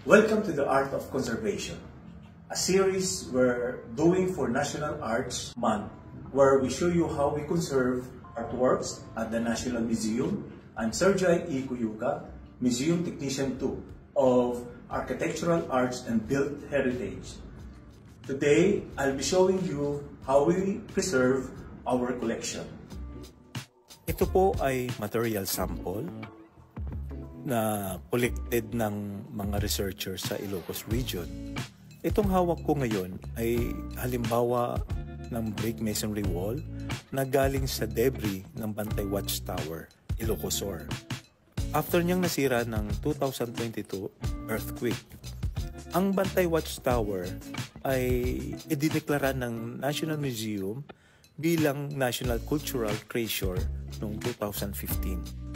Welcome to the Art of Conservation, a series we're doing for National Arts Month, where we show you how we conserve artworks at the National Museum. I'm Sergey E. Cuyuga, Museum Technician 2 of Architectural Arts and Built Heritage. Today, I'll be showing you how we preserve our collection. Ito po ay material sample na collected ng mga researchers sa Ilocos Region. Itong hawak ko ngayon ay halimbawa ng brick masonry wall na galing sa debris ng Bantay Watchtower, Ilocosur. After niyang nasira ng 2022 earthquake. Ang Bantay Watchtower ay idineklara ng National Museum bilang National Cultural Treasure noong 2015.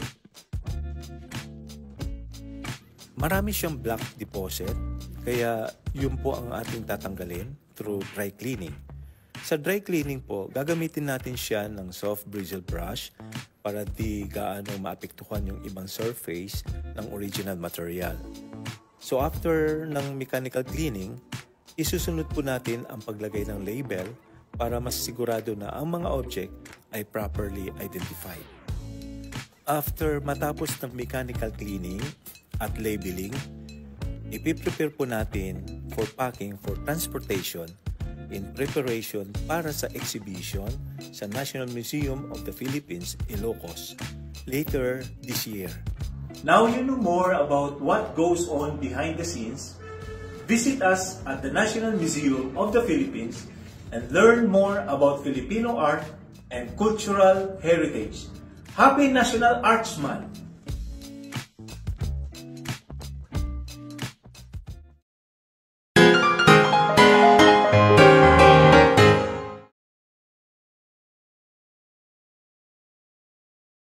Marami siyang black deposit, kaya yun po ang ating tatanggalin through dry cleaning. Sa dry cleaning po, gagamitin natin siya ng soft bristle brush para di gaano maapektuhan yung ibang surface ng original material. So after ng mechanical cleaning, isusunod po natin ang paglagay ng label para mas sigurado na ang mga object ay properly identified. After matapos ng mechanical cleaning at labeling, ipiprepare po natin for packing for transportation in preparation para sa exhibition sa National Museum of the Philippines, Ilocos, later this year. Now you know more about what goes on behind the scenes. Visit us at the National Museum of the Philippines and learn more about Filipino art and cultural heritage. Happy National Arts Month!